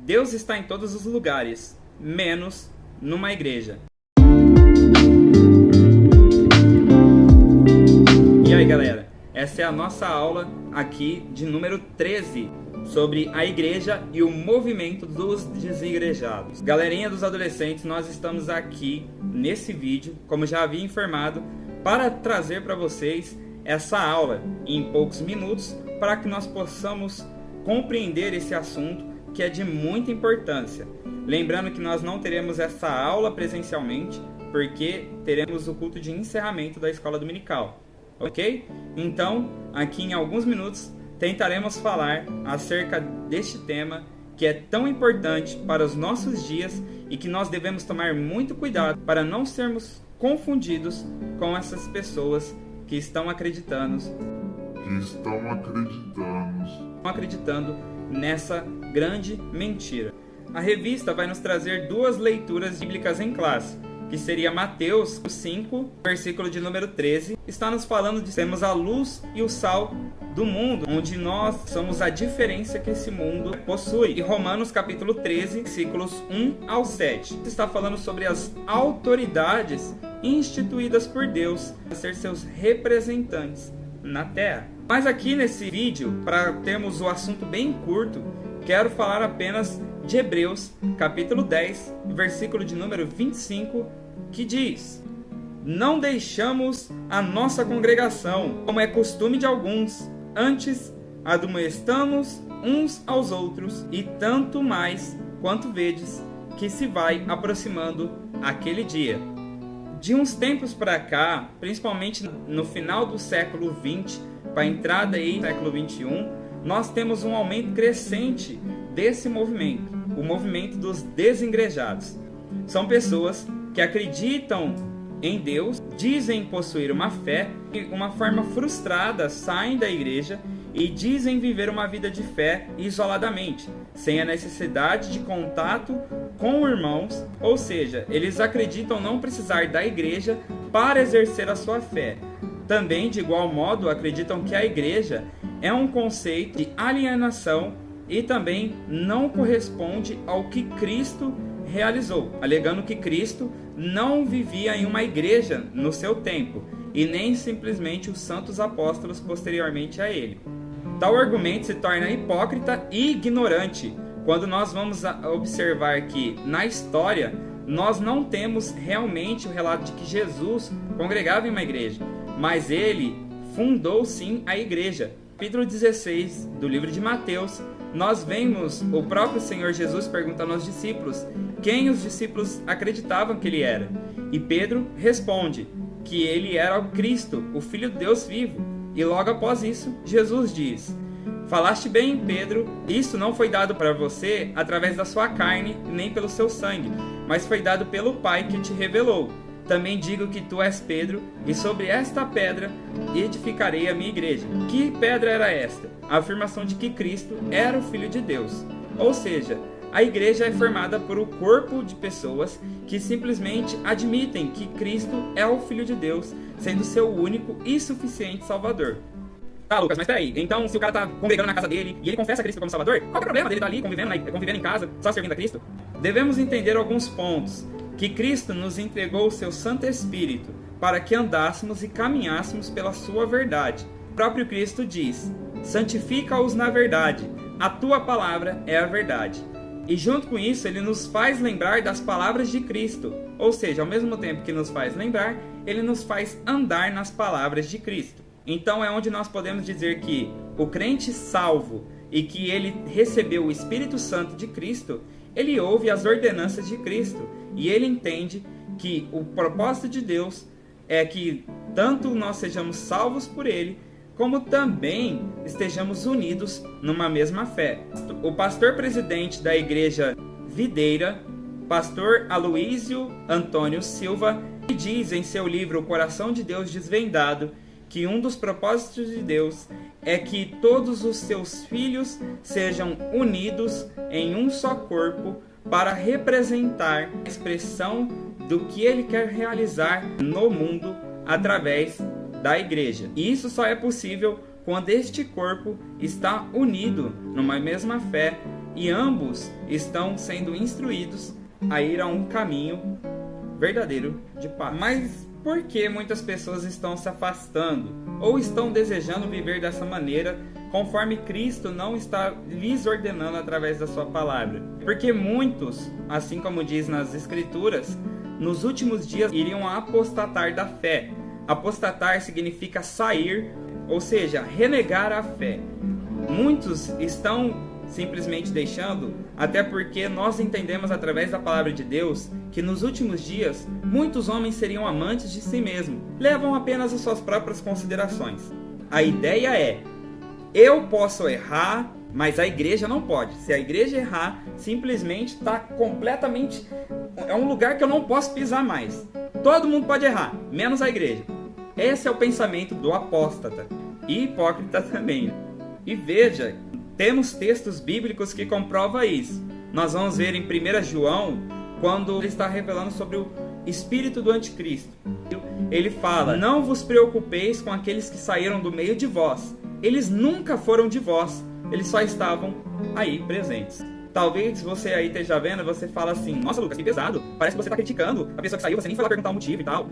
Deus está em todos os lugares, menos numa igreja. E aí, galera, essa é a nossa aula aqui de número 13 sobre a igreja e o movimento dos desigrejados. Galerinha dos adolescentes, nós estamos aqui nesse vídeo, como já havia informado, para trazer para vocês essa aula em poucos minutos, para que nós possamos compreender esse assunto que é de muita importância. Lembrando que nós não teremos essa aula presencialmente, porque teremos o culto de encerramento da escola dominical, ok? Então, aqui em alguns minutos, tentaremos falar acerca deste tema que é tão importante para os nossos dias e que nós devemos tomar muito cuidado para não sermos confundidos com essas pessoas que estão acreditando nessa grande mentira. A revista vai nos trazer duas leituras bíblicas em classe, que seria Mateus 5, versículo de número 13. Está nos falando de sermos a luz e o sal do mundo, onde nós somos a diferença que esse mundo possui. E Romanos capítulo 13, versículos 1 ao 7. Está falando sobre as autoridades instituídas por Deus para ser seus representantes na terra. Mas aqui nesse vídeo, para termos o assunto bem curto, quero falar apenas de Hebreus, capítulo 10, versículo de número 25, que diz: não deixamos a nossa congregação, como é costume de alguns, antes admoestamos uns aos outros, e tanto mais quanto vedes que se vai aproximando aquele dia. De uns tempos para cá, principalmente no final do século 20, para a entrada aí no século 21, nós temos um aumento crescente desse movimento, o movimento dos desigrejados. São pessoas que acreditam em Deus, dizem possuir uma fé e, de uma forma frustrada, saem da igreja e dizem viver uma vida de fé isoladamente, sem a necessidade de contato com irmãos, ou seja, eles acreditam não precisar da igreja para exercer a sua fé. Também, de igual modo, acreditam que a igreja é um conceito de alienação e também não corresponde ao que Cristo realizou, alegando que Cristo não vivia em uma igreja no seu tempo, e nem simplesmente os santos apóstolos posteriormente a ele. Tal argumento se torna hipócrita e ignorante quando nós vamos observar que, na história, nós não temos realmente o relato de que Jesus congregava em uma igreja, mas ele fundou sim a igreja. Capítulo 16 do livro de Mateus, nós vemos o próprio Senhor Jesus perguntando aos discípulos quem os discípulos acreditavam que ele era. E Pedro responde que ele era o Cristo, o Filho de Deus vivo. E logo após isso, Jesus diz: falaste bem, Pedro, isso não foi dado para você através da sua carne, nem pelo seu sangue, mas foi dado pelo Pai que te revelou. Também digo que tu és Pedro, e sobre esta pedra edificarei a minha igreja. Que pedra era esta? A afirmação de que Cristo era o Filho de Deus. Ou seja, a igreja é formada por um corpo de pessoas que simplesmente admitem que Cristo é o Filho de Deus, sendo seu único e suficiente Salvador. Tá, Lucas, mas peraí, então se o cara tá congregando na casa dele e ele confessa Cristo como Salvador, qual é o problema dele estar ali convivendo em casa, só servindo a Cristo? Devemos entender alguns pontos. Que Cristo nos entregou o seu Santo Espírito para que andássemos e caminhássemos pela sua verdade. O próprio Cristo diz: santifica-os na verdade, a tua palavra é a verdade. E junto com isso, ele nos faz lembrar das palavras de Cristo. Ou seja, ao mesmo tempo que nos faz lembrar, ele nos faz andar nas palavras de Cristo. Então é onde nós podemos dizer que o crente salvo e que ele recebeu o Espírito Santo de Cristo, ele ouve as ordenanças de Cristo e ele entende que o propósito de Deus é que tanto nós sejamos salvos por ele, como também estejamos unidos numa mesma fé. O pastor presidente da igreja Videira, pastor Aloísio Antônio Silva, diz em seu livro O Coração de Deus Desvendado que um dos propósitos de Deus é que todos os seus filhos sejam unidos em um só corpo para representar a expressão do que ele quer realizar no mundo através da igreja. E isso só é possível quando este corpo está unido numa mesma fé e ambos estão sendo instruídos a ir a um caminho verdadeiro de paz. Mas por que muitas pessoas estão se afastando ou estão desejando viver dessa maneira, conforme Cristo não está lhes ordenando através da sua palavra? Porque muitos, assim como diz nas Escrituras, nos últimos dias iriam apostatar da fé. Apostatar significa sair, ou seja, renegar a fé. Muitos estão simplesmente deixando, até porque nós entendemos através da palavra de Deus que nos últimos dias muitos homens seriam amantes de si mesmos, levam apenas as suas próprias considerações. A ideia é: eu posso errar, mas a igreja não pode. Se a igreja errar, simplesmente está completamente... é um lugar que eu não posso pisar mais. Todo mundo pode errar, menos a igreja. Esse é o pensamento do apóstata e hipócrita também. E veja, temos textos bíblicos que comprovam isso. Nós vamos ver em 1 João, quando ele está revelando sobre o espírito do anticristo. Ele fala: não vos preocupeis com aqueles que saíram do meio de vós. Eles nunca foram de vós, eles só estavam aí presentes. Talvez você aí esteja vendo, você fala assim: nossa, Lucas, que pesado, parece que você está criticando a pessoa que saiu, você nem foi lá perguntar o motivo e tal.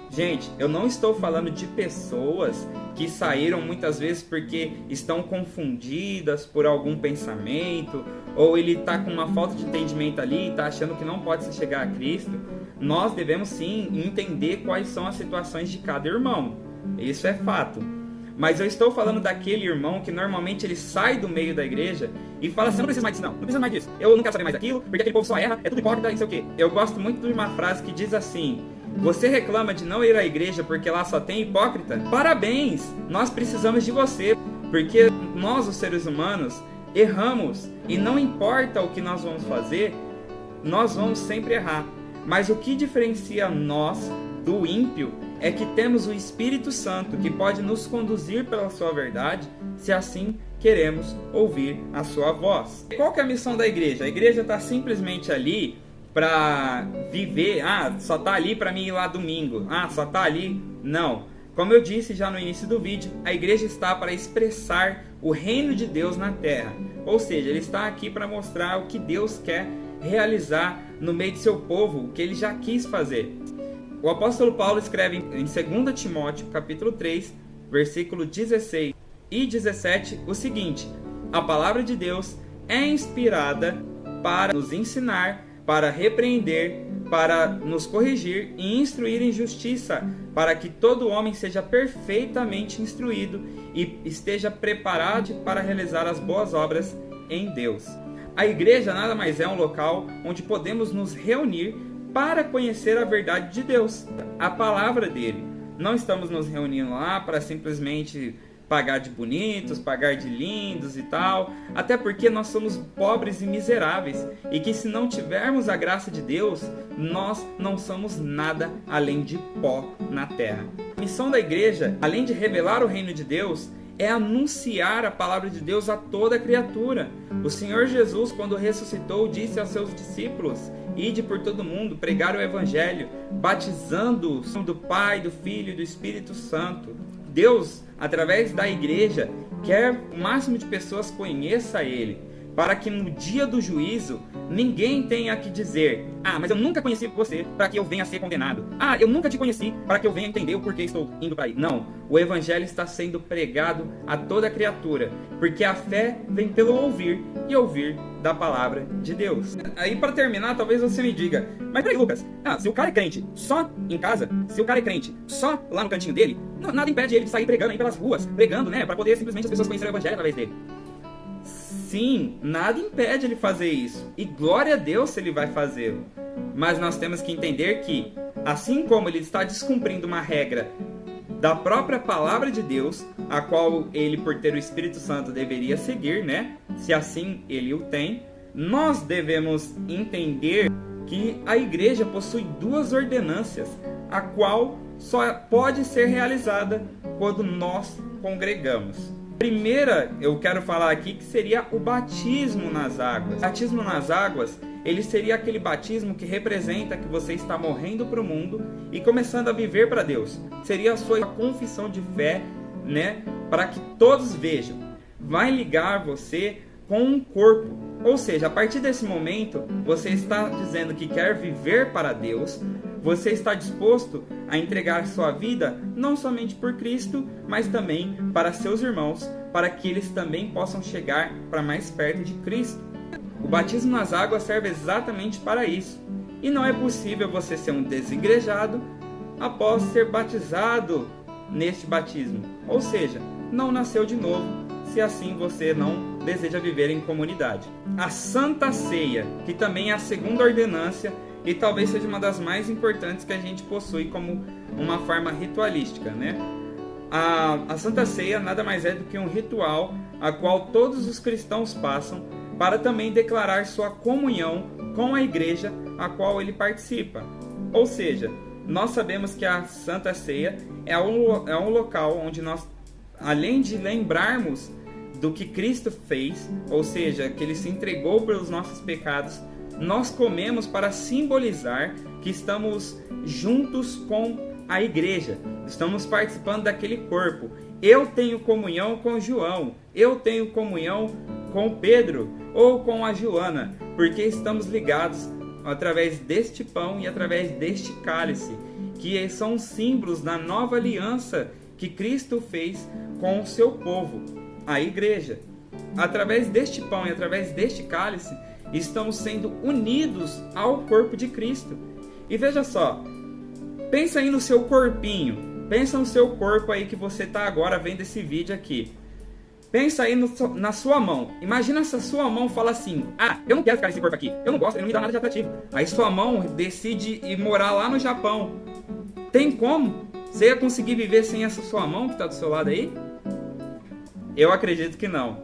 Gente, eu não estou falando de pessoas que saíram muitas vezes porque estão confundidas por algum pensamento, ou ele está com uma falta de entendimento ali e está achando que não pode se chegar a Cristo. Nós devemos sim entender quais são as situações de cada irmão, isso é fato. Mas eu estou falando daquele irmão que normalmente ele sai do meio da igreja e fala assim: não preciso mais disso, não preciso mais disso, eu não quero saber mais daquilo, porque aquele povo só erra, é tudo hipócrita e não sei o quê. Eu gosto muito de uma frase que diz assim: você reclama de não ir à igreja porque lá só tem hipócrita? Parabéns! Nós precisamos de você, porque nós, os seres humanos, erramos, e não importa o que nós vamos fazer, nós vamos sempre errar. Mas o que diferencia nós do ímpio é que temos o Espírito Santo, que pode nos conduzir pela sua verdade, se assim queremos ouvir a sua voz. Qual que é a missão da igreja? A igreja está simplesmente ali para viver, só está ali para mim ir lá domingo, só está ali. Não. Como eu disse já no início do vídeo, a igreja está para expressar o reino de Deus na terra. Ou seja, ele está aqui para mostrar o que Deus quer realizar no meio de seu povo, o que ele já quis fazer. O apóstolo Paulo escreve em 2 Timóteo, capítulo 3, versículo 16 e 17, o seguinte: a palavra de Deus é inspirada para nos ensinar, para repreender, para nos corrigir e instruir em justiça, para que todo homem seja perfeitamente instruído e esteja preparado para realizar as boas obras em Deus. A igreja nada mais é um local onde podemos nos reunir para conhecer a verdade de Deus, a palavra dele. Não estamos nos reunindo lá para simplesmente pagar de bonitos, pagar de lindos e tal, até porque nós somos pobres e miseráveis, e que se não tivermos a graça de Deus, nós não somos nada além de pó na terra. A missão da igreja, além de revelar o reino de Deus, é anunciar a palavra de Deus a toda criatura. O Senhor Jesus, quando ressuscitou, disse aos seus discípulos: ide por todo mundo, pregar o evangelho, batizando-os do Pai, do Filho e do Espírito Santo. Deus, através da igreja, quer que o máximo de pessoas conheça Ele, para que no dia do juízo ninguém tenha que dizer: mas eu nunca conheci você para que eu venha a ser condenado. Eu nunca te conheci para que eu venha entender o porquê estou indo para aí. Não, o evangelho está sendo pregado a toda criatura, porque a fé vem pelo ouvir, e ouvir da palavra de Deus. Aí, para terminar, talvez você me diga: mas peraí, Lucas, se o cara é crente só em casa, se o cara é crente só lá no cantinho dele, nada impede ele de sair pregando aí pelas ruas, pregando, né, para poder simplesmente as pessoas conhecerem o evangelho através dele. Sim, nada impede ele fazer isso, e glória a Deus se ele vai fazê-lo. Mas nós temos que entender que, assim como ele está descumprindo uma regra da própria palavra de Deus, a qual ele, por ter o Espírito Santo, deveria seguir, né? Se assim ele o tem, nós devemos entender que a igreja possui duas ordenâncias, a qual só pode ser realizada quando nós congregamos. Primeira, eu quero falar aqui que seria o batismo nas águas. O batismo nas águas, ele seria aquele batismo que representa que você está morrendo para o mundo e começando a viver para Deus. Seria a sua confissão de fé, né, para que todos vejam. Vai ligar você com um corpo. Ou seja, a partir desse momento, você está dizendo que quer viver para Deus, você está disposto a entregar sua vida não somente por Cristo, mas também para seus irmãos, para que eles também possam chegar para mais perto de Cristo. O batismo nas águas serve exatamente para isso. E não é possível você ser um desigrejado após ser batizado neste batismo. Ou seja, não nasceu de novo, se assim você não deseja viver em comunidade. A Santa Ceia, que também é a segunda ordenância e talvez seja uma das mais importantes que a gente possui como uma forma ritualística, né? A Santa Ceia nada mais é do que um ritual a qual todos os cristãos passam para também declarar sua comunhão com a igreja a qual ele participa. Ou seja, nós sabemos que a Santa Ceia é um local onde nós, além de lembrarmos do que Cristo fez, ou seja, que Ele se entregou pelos nossos pecados, nós comemos para simbolizar que estamos juntos com a igreja, estamos participando daquele corpo. Eu tenho comunhão com João, eu tenho comunhão com Pedro ou com a Joana, porque estamos ligados através deste pão e através deste cálice, que são símbolos da nova aliança que Cristo fez com o seu povo, a igreja. Através deste pão e através deste cálice, estamos sendo unidos ao corpo de Cristo. E veja só, pensa aí no seu corpinho, pensa no seu corpo aí que você está agora vendo esse vídeo aqui. Pensa aí na sua mão. Imagina se a sua mão fala assim: ah, eu não quero ficar nesse corpo aqui, eu não gosto, ele não me dá nada de atrativo. Aí sua mão decide ir morar lá no Japão. Tem como? Você ia conseguir viver sem essa sua mão que está do seu lado aí? Eu acredito que não.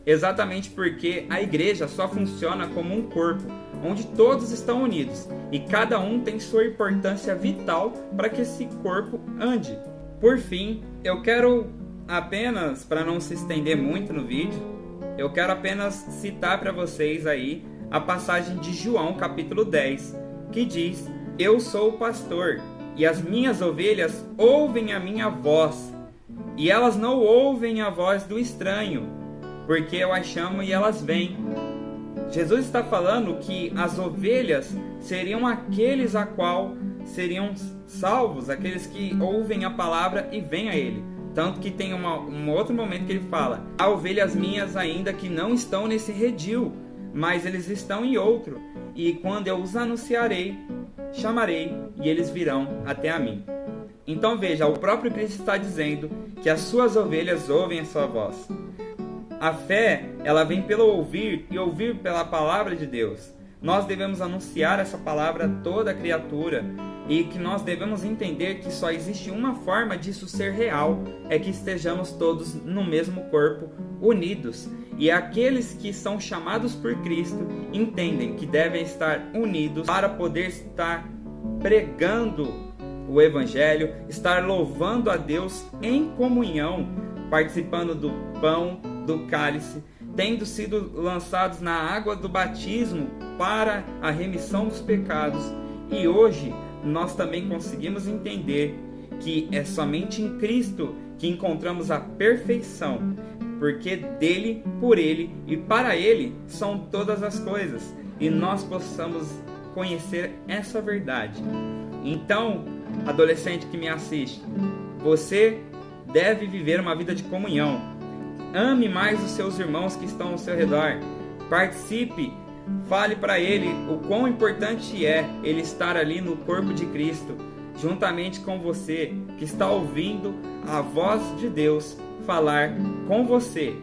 Exatamente porque a igreja só funciona como um corpo, onde todos estão unidos e cada um tem sua importância vital para que esse corpo ande. Por fim, eu quero apenas, para não se estender muito no vídeo, eu quero apenas citar para vocês aí a passagem de João capítulo 10, que diz: eu sou o pastor, e as minhas ovelhas ouvem a minha voz, e elas não ouvem a voz do estranho, porque eu as chamo e elas vêm. Jesus está falando que as ovelhas seriam aqueles a qual seriam salvos, aqueles que ouvem a palavra e vêm a Ele. Tanto que tem um outro momento que ele fala: há ovelhas minhas ainda que não estão nesse redil, mas eles estão em outro, e quando eu os anunciarei, chamarei, e eles virão até a mim. Então veja, o próprio Cristo está dizendo que as suas ovelhas ouvem a sua voz. A fé, ela vem pelo ouvir e ouvir pela palavra de Deus. Nós devemos anunciar essa palavra a toda criatura e que nós devemos entender que só existe uma forma disso ser real, é que estejamos todos no mesmo corpo, unidos. E aqueles que são chamados por Cristo entendem que devem estar unidos para poder estar pregando o Evangelho, estar louvando a Deus em comunhão, participando do pão, do cálice, tendo sido lançados na água do batismo para a remissão dos pecados. E hoje nós também conseguimos entender que é somente em Cristo que encontramos a perfeição, porque dele, por ele e para ele são todas as coisas, e nós possamos conhecer essa verdade. Então, adolescente que me assiste, você deve viver uma vida de comunhão. Ame mais os seus irmãos que estão ao seu redor. Participe, fale para ele o quão importante é ele estar ali no corpo de Cristo, juntamente com você que está ouvindo a voz de Deus falar com você.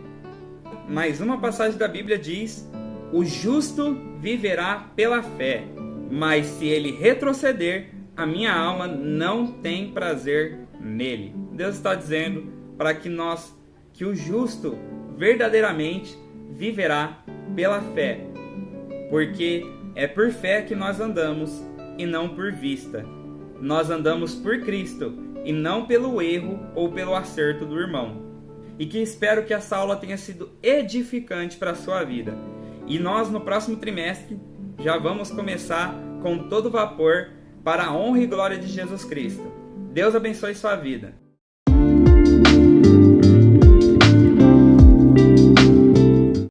Mais uma passagem da Bíblia diz: o justo viverá pela fé, mas se ele retroceder, a minha alma não tem prazer nele. Deus está dizendo para que o justo verdadeiramente viverá pela fé, porque é por fé que nós andamos e não por vista. Nós andamos por Cristo e não pelo erro ou pelo acerto do irmão. E que espero que essa aula tenha sido edificante para a sua vida. E nós no próximo trimestre já vamos começar com todo vapor para a honra e glória de Jesus Cristo. Deus abençoe sua vida.